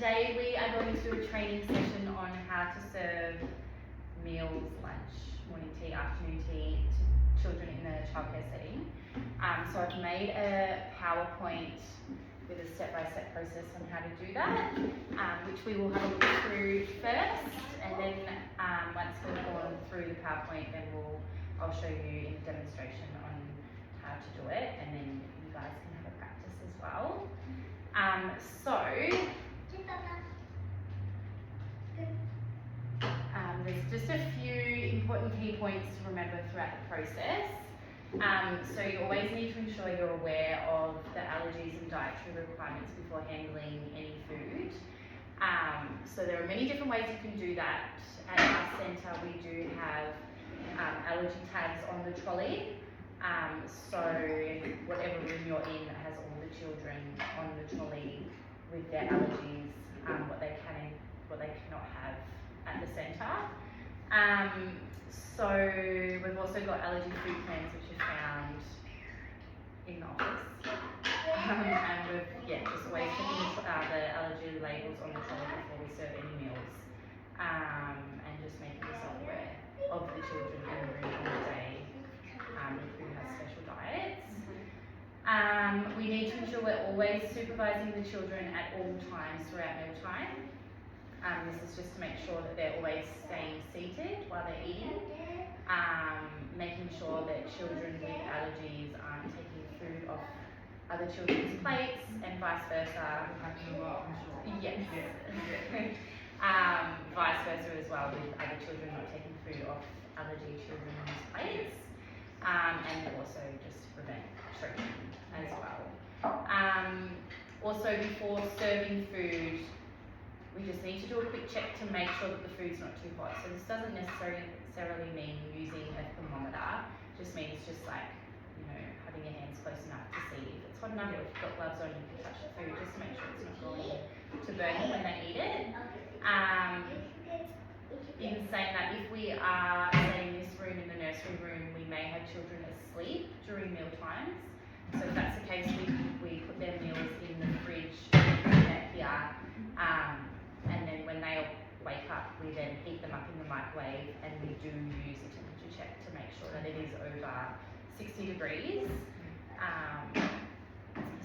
today we are going to do a training session on how to serve meals, lunch, morning tea, afternoon tea to children in a childcare setting. So I've made a PowerPoint with a step-by-step process on how to do that, which we will have a look through first, and then once we've gone through the PowerPoint, then I'll show you in a demonstration on how to do it, and then you guys can have a practice as well. There's just a few important key points to remember throughout the process. So you always need to ensure you're aware of the allergies and dietary requirements before handling any food. So there are many different ways you can do that. At our centre we do have allergy tags on the trolley. So whatever room you're in has all the children on the trolley with their allergies, what they can and what they cannot have at the centre. So we've also got allergy food plans which are found in the office. And we've just always checking the allergy labels on the trolley before we serve any meals. And just making yourself aware of the children in the room on the day who has special diets. We need to ensure we're always supervising the children at all times throughout mealtime. This is just to make sure that they're always staying seated while they're eating, making sure that children with allergies aren't taking food off other children's plates and vice versa. Yes. Vice versa as well, with other children not taking food off allergy children's plates, and also just to prevent choking as well. Also, before serving food, we just need to do a quick check to make sure that the food's not too hot. So this doesn't necessarily mean using a thermometer. It just means having your hands close enough to see if it's hot enough, or if you've got gloves on you can touch the food just to make sure it's not going to burn you when they eat it. In saying that, if we are, say, in this room, in the nursery room, we may have children asleep during meal times. So if that's the case, we put their meals in the fridge here. And then when they wake up, we then heat them up in the microwave, and we do use a temperature check to make sure that it is over 60 degrees.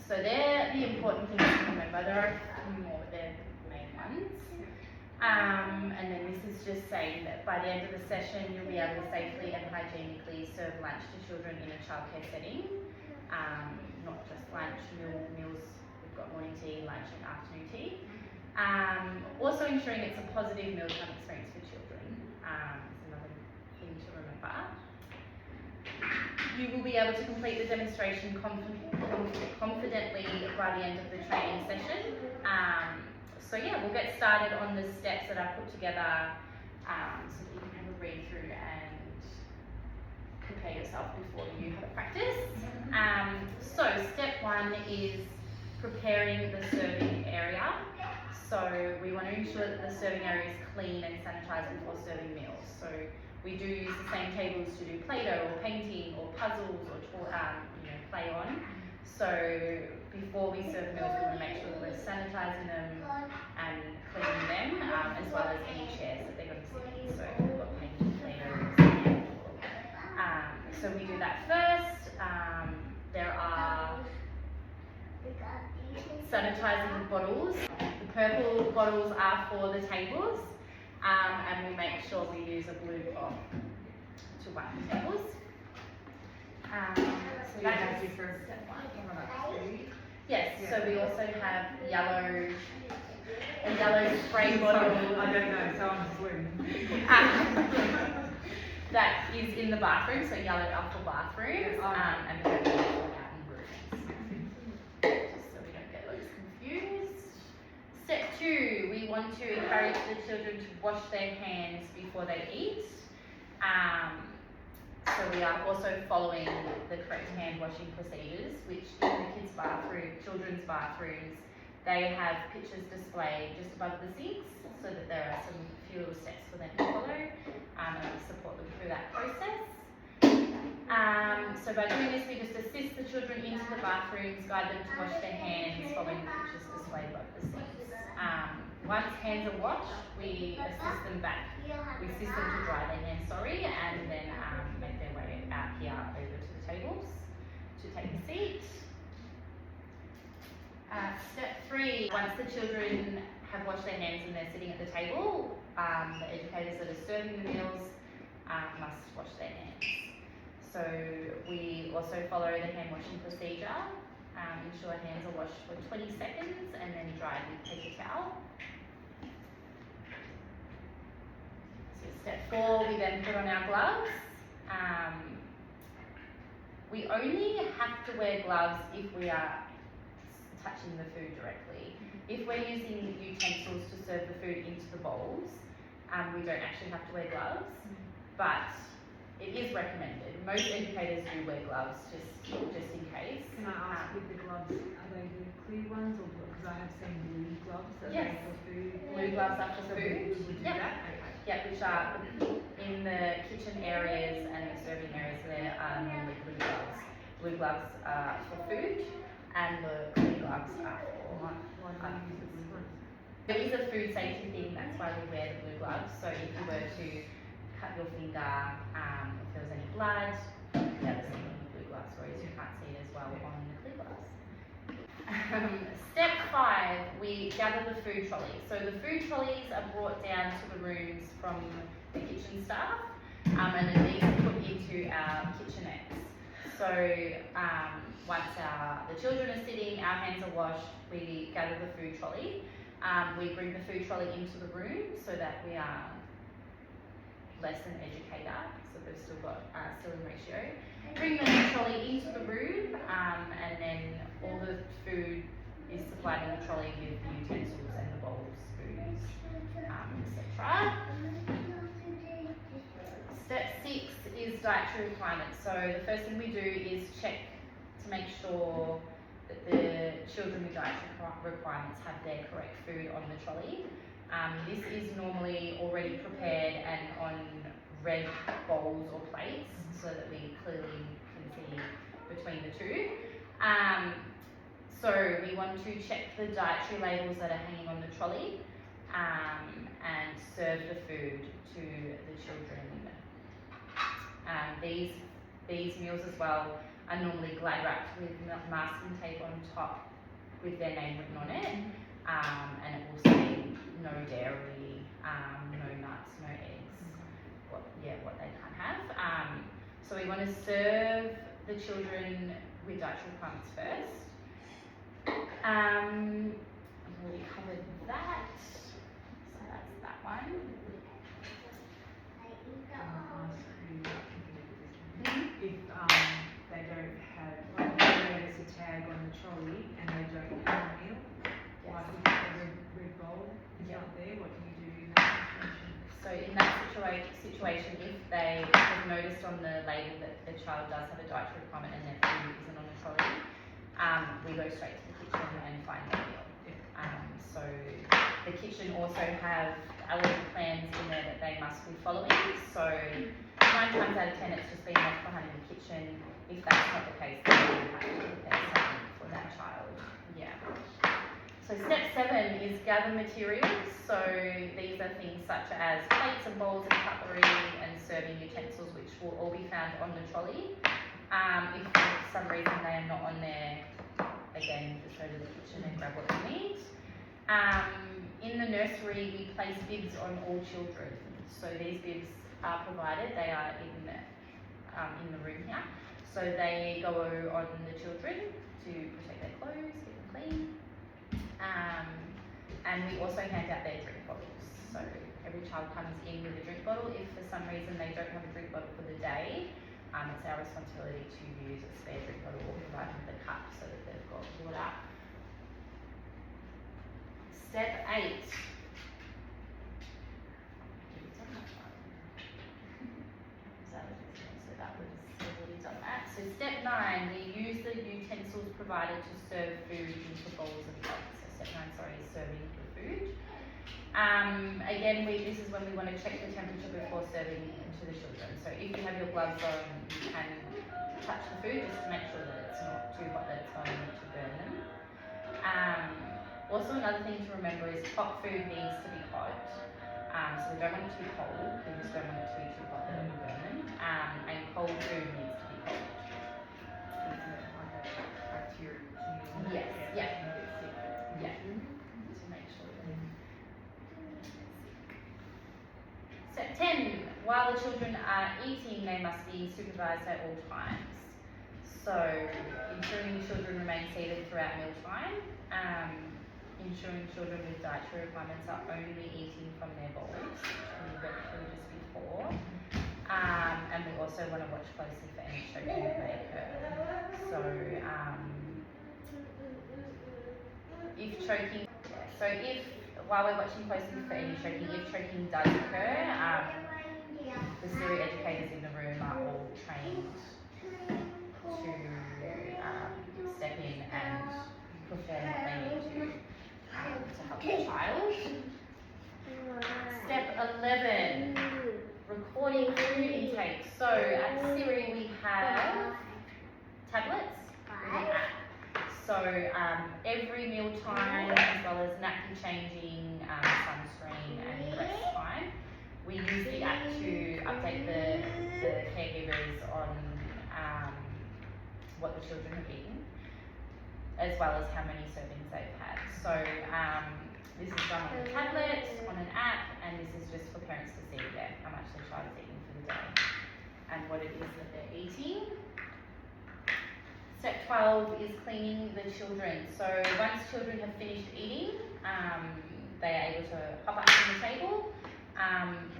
So they're the important things to remember. There are a few more, but they're the main ones. And then this is just saying that by the end of the session, you'll be able to safely and hygienically serve lunch to children in a childcare setting. Not just lunch, meals, we've got morning tea, lunch and afternoon tea. Also ensuring it's a positive mealtime experience for children is another thing to remember. You will be able to complete the demonstration confidently by the end of the training session. So we'll get started on the steps that I've put together so that you can have a read through and prepare yourself before you have a practice. So step one is preparing the serving area. So we want to ensure that the serving area is clean and sanitised before serving meals. So we do use the same tables to do Play-Doh or painting or puzzles or play on. So before we serve meals, we want to make sure that we're sanitising them and cleaning them, as well as any chairs that they're going to sit in. So we've got painting, Play-Doh. So we do that first. There are sanitising bottles. The purple bottles are for the tables, and we make sure we use a blue cloth to wipe the tables. So that has different step one. Yes, so we also have a yellow spray bottle. I don't know, so I'm just learning. That is in the bathroom, so yellow up for bathrooms, and purple out in rooms. Just so we don't get those confused. Step two, we want to encourage the children to wash their hands before they eat. So we are also following the correct hand washing procedures, which in the children's bathrooms, they have pictures displayed just above the sinks, so that there are some few little steps for them to follow, and we support them through that process. So by doing this, we just assist the children into the bathrooms, guide them to wash their hands, following the pictures displayed above the sinks. Once hands are washed, we assist them back. We assist them to dry their hands, and then make their way out here over to the tables to take a seat. Step 3, once the children have washed their hands and they're sitting at the table, the educators that are serving the meals must wash their hands. So we also follow the hand washing procedure, ensure hands are washed for 20 seconds and then dried with paper towel. So step 4, we then put on our gloves. We only have to wear gloves if we are touching the food directly. If we're using utensils to serve the food into the bowls, we don't actually have to wear gloves, but it is recommended. Most educators do wear gloves just in case. Can I ask, with the gloves, are they the clear ones, or because I have seen blue gloves that Yes. are for food? Blue gloves are for So food. we would do Yep. that? Okay. Yeah, which are in the kitchen areas and the serving areas. There are normally blue gloves. Blue gloves are for food, and the clear gloves are for Why do you use the blue ones? It is a food safety thing, that's why we wear the blue gloves. So if you were to cut your finger, if there was any blood, you'd be able to see it on the blue gloves, whereas you can't see it as well on the clear gloves. Step 5, we gather the food trolley. So the food trolleys are brought down to the rooms from the kitchen staff, and then these are put into our kitchenettes. So once the children are sitting, our hands are washed, we gather the food trolley. We bring the food trolley into the room so that we are less than educator, so they've still got ceiling ratio. Bring the food trolley into the room, and then all the food is supplied in the trolley with the utensils and the bowls, spoons, etc. Step 6 is dietary requirements. So the first thing we do is check to make sure that the children with dietary requirements have their correct food on the trolley. This is normally already prepared and on red bowls or plates so that we clearly can see between the two. So we want to check the dietary labels that are hanging on the trolley and serve the food to the children. These meals as well are normally glad wrapped with masking tape on top with their name written on it, and it will say no dairy, no nuts, no eggs, what they can't have. So we want to serve the children with dietary requirements first. I've already covered that, so that's that one. If they don't have, like, there is a tag on the trolley and they don't have a meal, like if the red bowl is not there, what do you do in that situation? So in that situation, if they have noticed on the label that the child does have a dietary requirement and their food isn't on the trolley, we go straight to the kitchen and find their meal. So the kitchen also have allergy plans in there that they must be following. So 9 times out of 10 it's just being left behind in the kitchen. If that's not the case, then we have to prepare something for that child. Yeah. So step 7 is gather materials. So these are things such as plates and bowls and cutlery and serving utensils, which will all be found on the trolley. If for some reason they are not on there, again, just go to the kitchen and grab what you need. In the nursery, we place bibs on all children. So these bibs are provided. They are in the room here. So they go on the children to protect their clothes, keep them clean. And we also hand out their drink bottles. So every child comes in with a drink bottle. If for some reason they don't have a drink bottle for the day, it's our responsibility to use a spare drink bottle or provide them with a cup so that they've got water. Step 8. So that was already done that. So step 9, we use the utensils provided to serve food into bowls and cups. So step 9, is serving the food. Again, this is when we want to check the temperature before serving to the children. So if you have your gloves on, you can touch the food just to make sure that it's not too hot that it's going to burn them. Also, another thing to remember is hot food needs to be hot. So we don't want it to be cold. We just don't want it to be too hot that it will burn. And cold food needs to be cold. Bacteria. Yes, yeah. You get sick. Yeah. To make sure that. Step 10. While the children are eating, they must be supervised at all times. So, ensuring children remain seated throughout mealtime. Ensuring children with dietary requirements are only eating from their bowls, which we went through just before. And we also want to watch closely for any choking that may occur. So, while we're watching closely for any choking, if choking does occur, the SIRI educators in the room are all trained to step in and perform what they need to help the child. Step 11, recording food intake. So at SIRI we have tablets with an app. So every meal time, as well as napkin changing, sunscreen and rest time, we use the app to update the caregivers on what the children have eaten, as well as how many servings they've had. So this is done on a tablet, on an app, and this is just for parents to see how much their child is eating for the day and what it is that they're eating. Step 12 is cleaning the children. So once children have finished eating, they are able to hop up from the table.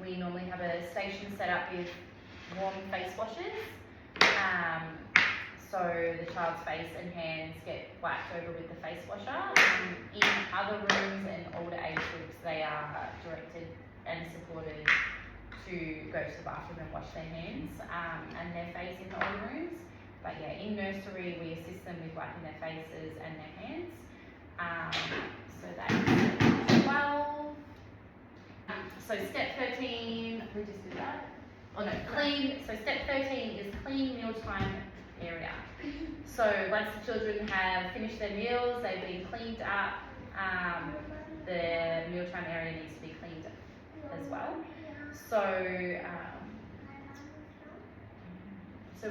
We normally have a station set up with warm face washes. So the child's face and hands get wiped over with the face washer. In other rooms and older age groups, they are directed and supported to go to the bathroom and wash their hands and their face in the older rooms. But yeah, in nursery, we assist them with wiping their faces and their hands. So that's 12. So step 13, we just did that. Oh no, clean. So step 13 is clean mealtime area. So once the children have finished their meals, they've been cleaned up, the mealtime area needs to be cleaned as well. So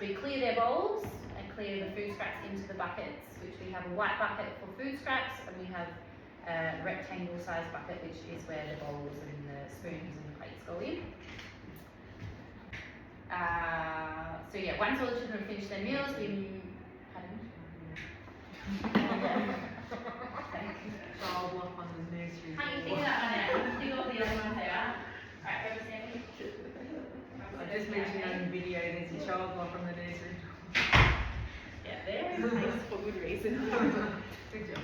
we clear their bowls and clear the food scraps into the buckets, which we have a white bucket for food scraps, and we have a rectangle sized bucket, which is where the bowls and the spoons and the plates go in. So yeah, once all the children have finished their meals, Child lock on the nursery. How you figure that one out? Figure all the other ones out. Alright, go Sammy. I just mentioned on the video there's a child lock on the nursery. Yeah, they're in place for good reason. Good job.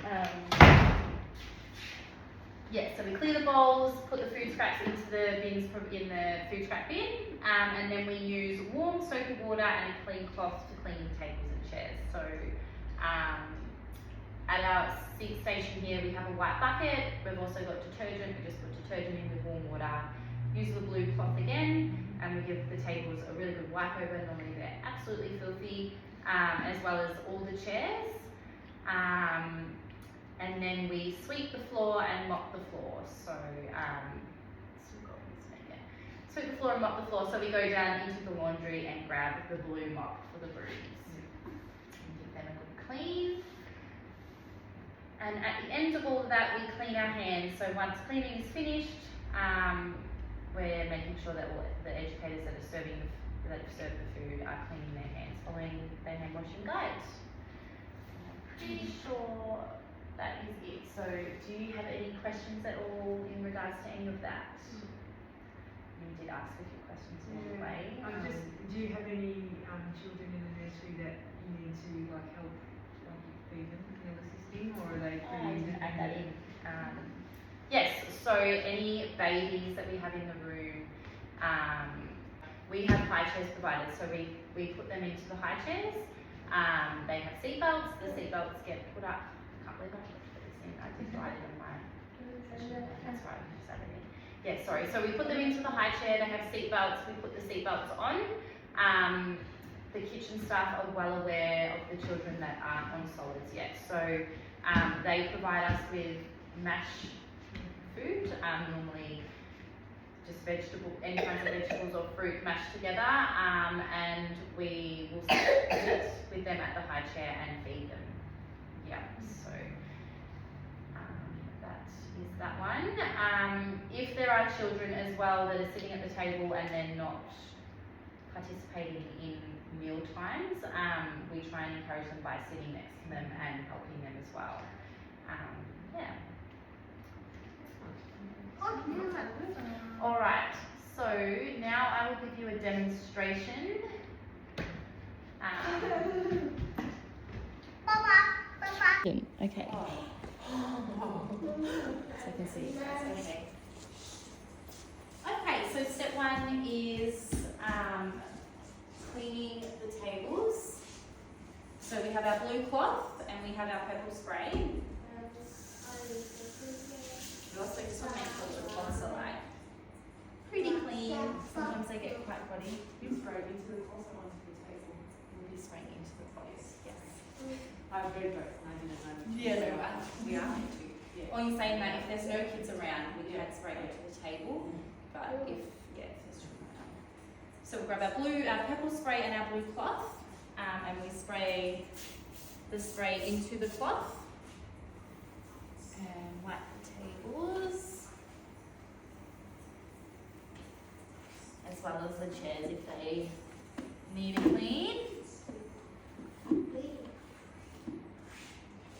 Yeah, so we clear the bowls, put the food scraps into the bins in the food scrap bin, and then we use warm soapy water and a clean cloth to clean the tables and chairs. So at our seat station here, we have a white bucket. We've also got detergent. We just put detergent in with warm water. Use the blue cloth again, and we give the tables a really good wipe over. Normally they're absolutely filthy, as well as all the chairs. And then we sweep the floor and mop the floor. So sweep the floor and mop the floor. So we go down into the laundry and grab the blue mop for the brooms and give them a good clean. And at the end of all of that, we clean our hands. So once cleaning is finished, we're making sure that all the educators that serve the food are cleaning their hands, following their hand washing guides. I'm pretty sure that is it. So do you have any questions at all in regards to any of that? You did ask a few questions along the way. Do you have any children in the nursery that you need to help feed them, meal assisting, or are they pretty independent? Add that in. Yes, so any babies that we have in the room, we have high chairs provided, so we put them into the high chairs. They have seat belts. The seat belts get put up. I can't believe I put this in. I did write it on my session. That's right, I just added it. Yeah, sorry. So we put them into the high chair. They have seat belts. We put the seat belts on. The kitchen staff are well aware of the children that aren't on solids yet. So they provide us with mash food, normally just any kinds of vegetables or fruit mashed together, and we will sit with them at the high chair and feed them. Yeah, so that is that one. If there are children as well that are sitting at the table and they're not participating in meal times, we try and encourage them by sitting next to them and helping them as well. Yeah. All right, so now I will give you a demonstration. Okay. So I can see you guys. Okay. Okay, so step one is cleaning the tables. So we have our blue cloth and we have our purple spray. We also just want to make sure the cloths are like pretty clean. Sometimes they get quite body. You spray into the cloth or onto the table? We'll be spraying into the cloths, yes. I've read both and I didn't know. Yeah, no, we are going to. Yeah. Or you're saying that if there's no kids around, we can spray onto the table. But if there's children around. So we'll grab our purple spray and our blue cloth, and we spray the spray into the cloth and wipe the tables, as well as the chairs if they need a clean.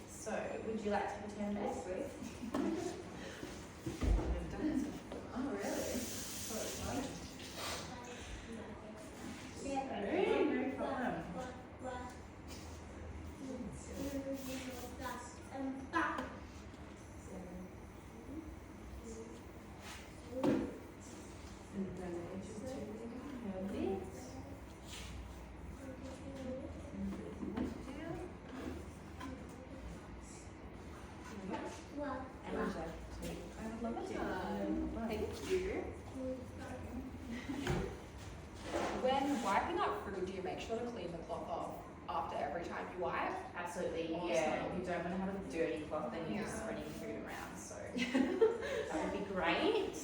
So, would you like to return this? Oh, really? So exciting. No problem. When wiping up food, do you make sure to clean the cloth off after every time you wipe? Absolutely, Awesome. yeah. You don't want to have a dirty cloth, then you're just Yeah. spreading food around. So that would be great.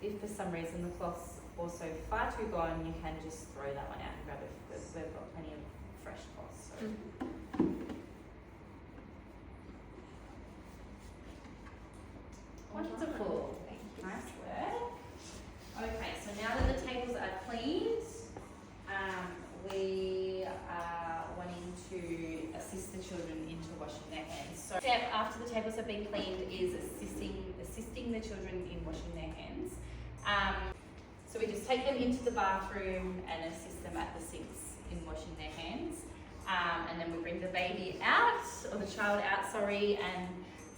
If for some reason the cloth's also far too gone, you can just throw that one out and grab it because we've got plenty of fresh cloths. So. Wonderful. Nice work. Okay, so now that the tables are cleaned, we are wanting to assist the children into washing their hands. So step after the tables have been cleaned is assisting the children in washing their hands. So we just take them into the bathroom and assist them at the sinks in washing their hands. And then we bring the baby out, or the child out, sorry, and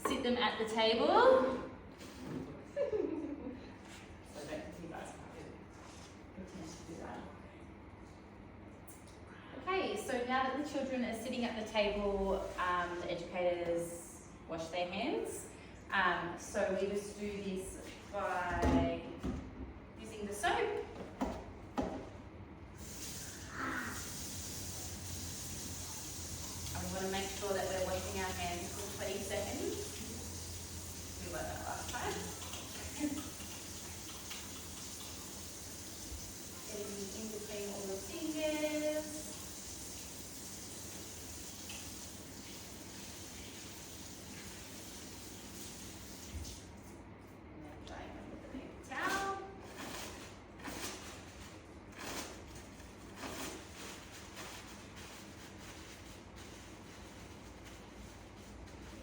sit them at the table. So I don't think you guys pretend to do that. Okay, so now that the children are sitting at the table, the educators wash their hands. So we just do this by using the soap. And we want to make sure that we're washing our hands for 20 seconds. We learned that last time. Getting in between all the fingers. And then drying them with a paper towel.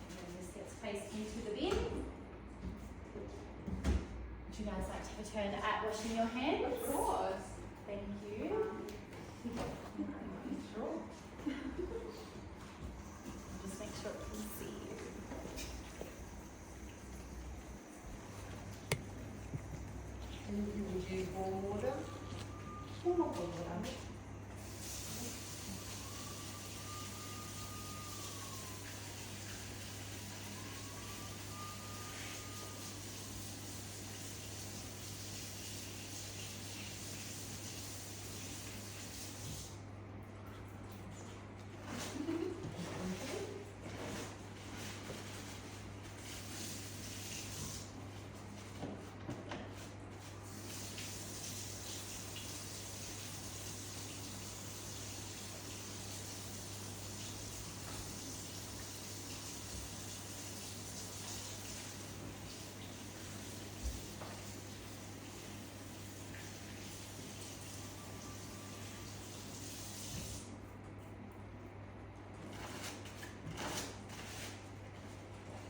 And then this gets placed into the bin. Would you guys like to have a turn at washing your hands? Of course. Thank you. Sure. Just make sure it can see you. And you would use warm water? Warm or cold water?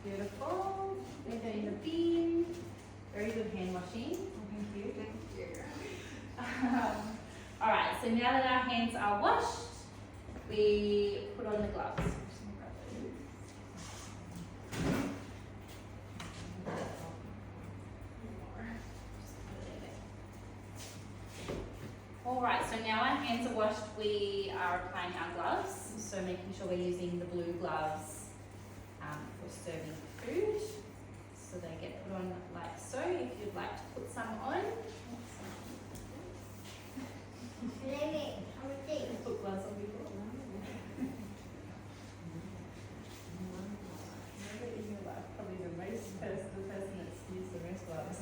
Beautiful. They go in the bin. Very good hand washing. Thank you. Thank you. Alright, so now that our hands are washed, we put on the gloves. Alright, so now our hands are washed, we are applying our gloves. So making sure we're using the blue gloves for serving food. So they get put on like so. If you'd like to put some on. Put gloves on before. Never in your life, probably the person that's used the most gloves.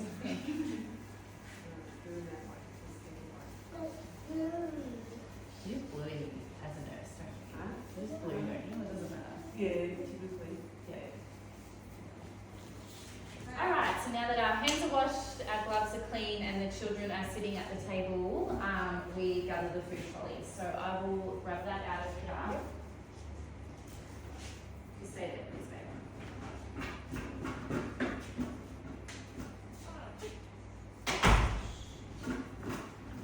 She's blue as a nurse, don't you? Huh? She's blue, don't you? It doesn't matter. Yeah, typically. Yeah. Alright, so now that our hands are washed, our gloves are clean, and the children are sitting at the table, we gather the food trolleys. So I will grab that out of here. You stay there, please, babe.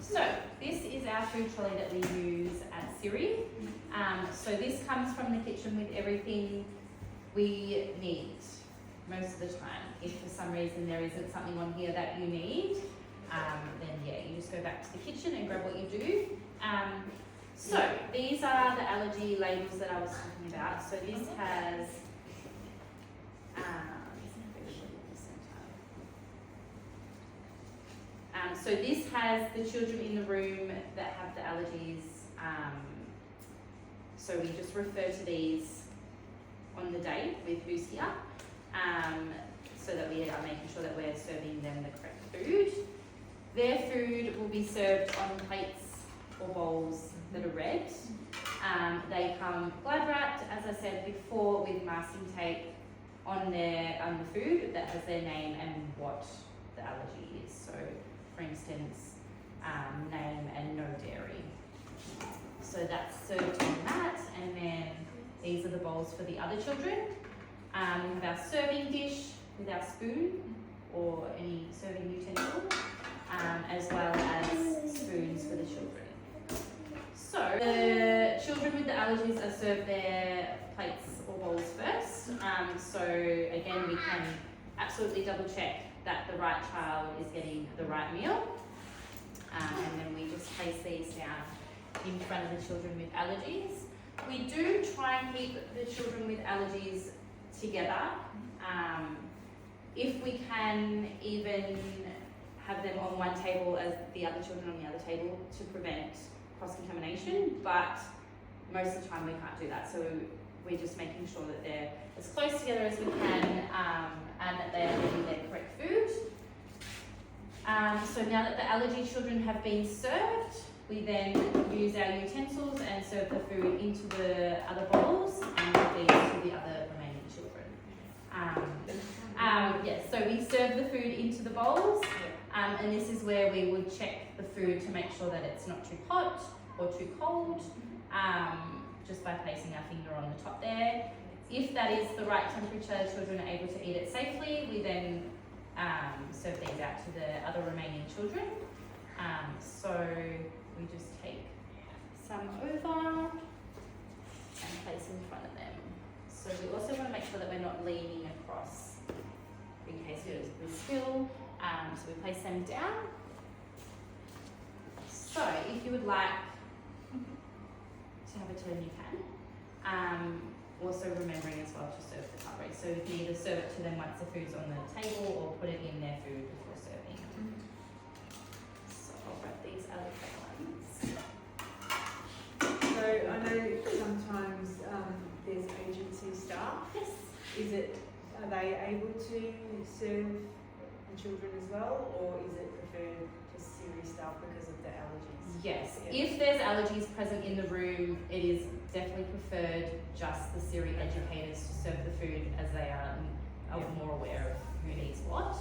So this is our food trolley that we use at Siri. So this comes from the kitchen with everything we need most of the time. If for some reason there isn't something on here that you need, then yeah, you just go back to the kitchen and grab what you do. So these are the allergy labels that I was talking about. So this has so this has the children in the room that have the allergies. So we just refer to these on the day with who's here, so that we are making sure that we're serving them the correct food. Their food will be served on plates or bowls that are red. They come glad wrapped, as I said before, with masking tape on the food that has their name and what the allergy is. So, for instance, name and no dairy. So that's served on that, and then these are the bowls for the other children. We have our serving dish with our spoon or any serving utensil, as well as spoons for the children. So the children with the allergies are served their plates or bowls first. So again, we can absolutely double check that the right child is getting the right meal. And then we just place these down in front of the children with allergies. We do try and keep the children with allergies together. If we can even have them on one table as the other children on the other table to prevent cross-contamination, but most of the time we can't do that. So we're just making sure that they're as close together as we can, and that they are getting their correct food. So now that the allergy children have been served, we then use our utensils and serve the food into the other bowls and give these to the other remaining children. Yes, so we serve the food into the bowls, and this is where we would check the food to make sure that it's not too hot or too cold, just by placing our finger on the top there. If that is the right temperature, children are able to eat it safely, we then serve these out to the other remaining children. So we just take some over and place in front of them. So we also want to make sure that we're not leaning across in case we spill. So we place them down. So if you would like to have a turn, you can. Also remembering as well to serve the cutlery. So you can either serve it to them once the food's on the table or put it in their food before serving. So I'll wrap these other ones. So I know sometimes there's agency staff. Yes. Are they able to serve the children as well, or is it preferred to serious staff because of the allergies? Yes. Yeah. If there's allergies present in the room, it is definitely preferred just the Siri educators to serve the food, as they are more aware of who needs what.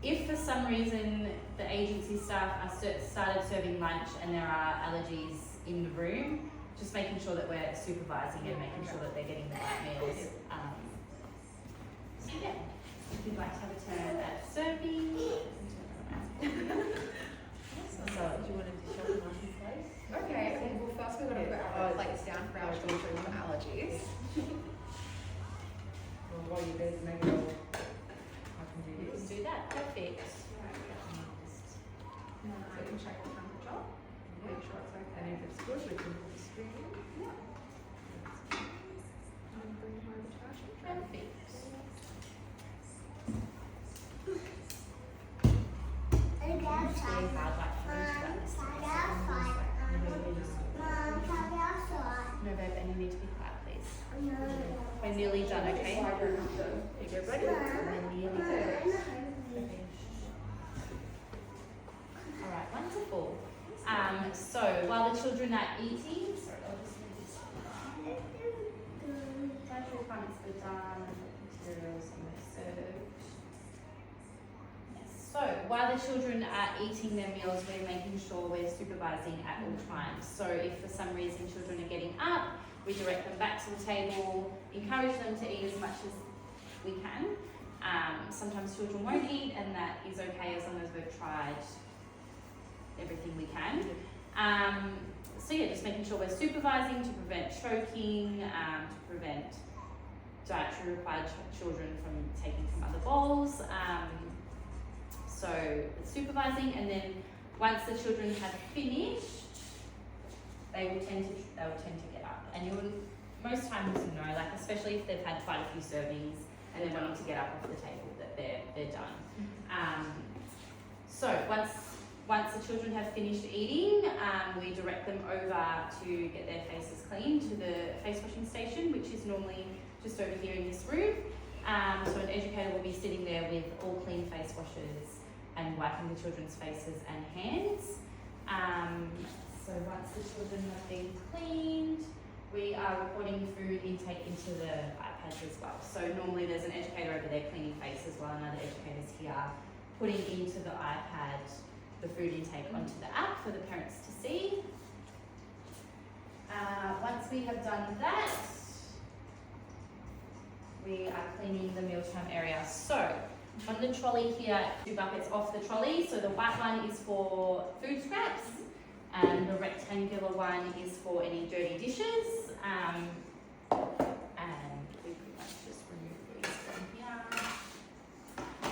If for some reason the agency staff are started serving lunch and there are allergies in the room, just making sure that we're supervising and making sure that they're getting the right meals. So yeah, if you'd like to have a turn at serving. So, do you want to show them up in place? Okay, well first we're going to put our plates down for our children with allergies. Well, while you're there, maybe I can do You this. can do that, perfect. So you can check the temperature, make sure it's okay. And if it's good, we can put the screen in. Yeah. And bring it over to our children. Perfect. It's really hard, like, for them to like this. No, babe, and you need to be quiet, please. We're nearly done, okay? So I don't have to. You go, buddy. We're nearly there. Alright, wonderful. So while the children are eating, sorry, I'll just move this. Dietary requirements are done, materials and they're served. Yes. So while the children are eating their meals, we're making sure we're supervising at all times. So if for some reason children are getting up, we direct them back to the table, encourage them to eat as much as we can. Sometimes children won't eat, and that is okay as long as we've tried everything we can. So yeah, just making sure we're supervising to prevent choking, to prevent dietary required children from taking from other bowls. So it's supervising, and then once the children have finished, they will tend to get up, and you will most times know, like especially if they've had quite a few servings and they're wanting to get up off the table, that they're done. So once the children have finished eating, we direct them over to get their faces cleaned to the face washing station, which is normally just over here in this room. So an educator will be sitting there with all clean face washes and wiping the children's faces and hands. So once the children have been cleaned, we are recording food intake into the iPads as well. So normally there's an educator over there cleaning faces while another educator's here putting into the iPad the food intake onto the app for the parents to see. Once we have done that, we are cleaning the mealtime area. So on the trolley here, 2 buckets off the trolley. So the white one is for food scraps, and the rectangular one is for any dirty dishes. And we pretty much just remove these from here.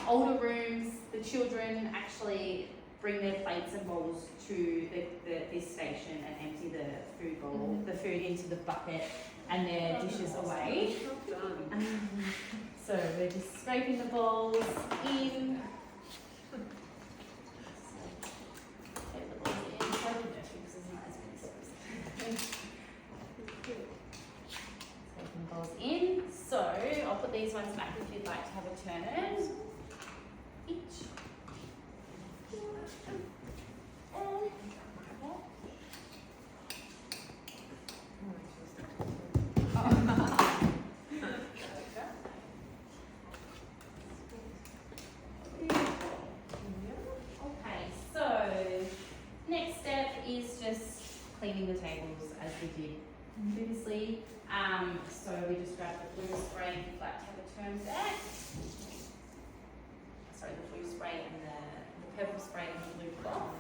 Older rooms, the children actually bring their plates and bowls to this station and empty the food bowl, the food into the bucket and their dishes away. So we're just scraping the bowls in. Take the bowls in. So dirty because there's not as many scraps. Taking the bowls in. So I'll put these ones back if you'd like to have a turn. Each. Okay, so next step is just cleaning the tables as we did previously. So we just grab the blue spray if you'd like to have a turn back. Sorry, the blue spray and the purple spray and the blue cloth.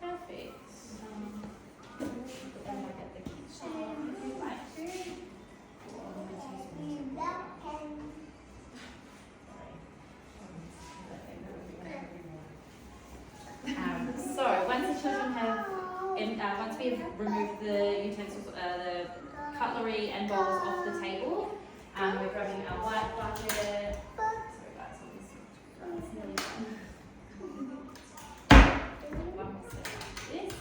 Perfect. Put them back at the kitchen if you'd like to. So once the children have, once we have removed the utensils, the cutlery and bowls off the table, we're grabbing our white bucket. Sorry guys, it's nearly done. One more step like this.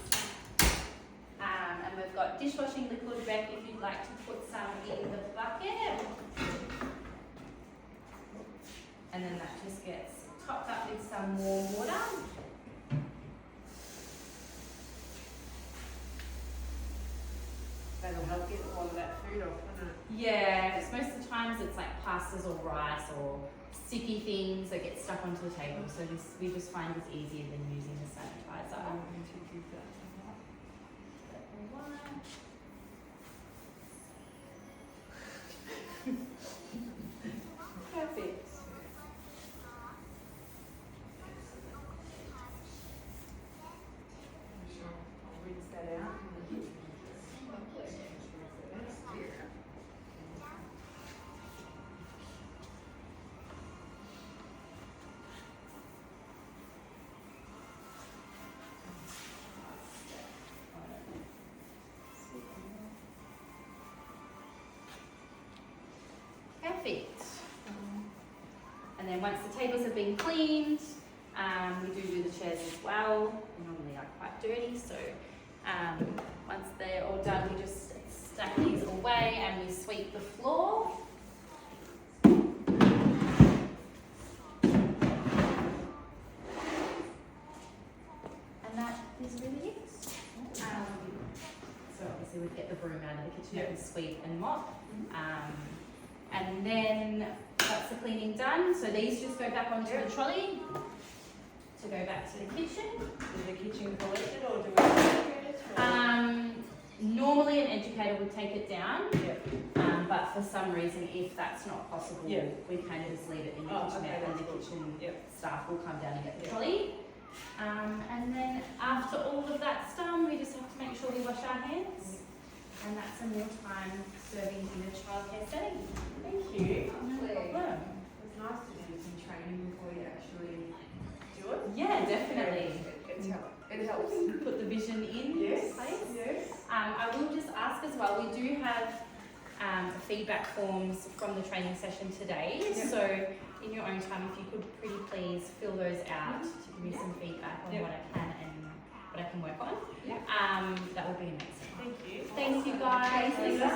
And we've got dishwashing liquid, Beck, if you'd like to put some in the bucket. And then that just gets topped up with some warm water. That'll help get all of that food off, won't it? Yeah, because most of the times it's like pastas or rice or sticky things that get stuck onto the table. So we just find it's easier than using the sanitizer. Perfect. I'll rinse that out. Perfect. And then once the tables have been cleaned, we do the chairs as well. They normally are quite dirty, so once they're all done, we just stack these away and we sweep the floor. And that is really it. So obviously we'd get the broom out of the kitchen and sweep and mop. And then that's the cleaning done. So these just go back onto the trolley to go back to the kitchen. Is the kitchen collected or do we take it? Normally an educator would take it down, Yep. but for some reason, if that's not possible, Yeah. we kind of just leave it in the Oh, kitchen okay, and the that's good. kitchen Yep. staff will come down and get the Yeah. trolley. And then after all of that's done, we just have to make sure we wash our hands. And that's a mealtime serving in a childcare setting. Thank you. No problem. It's nice to do some training before you actually do it. Yeah, definitely. It helps. Put the vision in Yes. place. Yes. I will just ask as well, we do have feedback forms from the training session today. Yep. So in your own time, if you could pretty please fill those out to give me some feedback on Yep. what I can and what I can work on. Yep. That would be amazing. Thank you. Thank you guys. Thank you so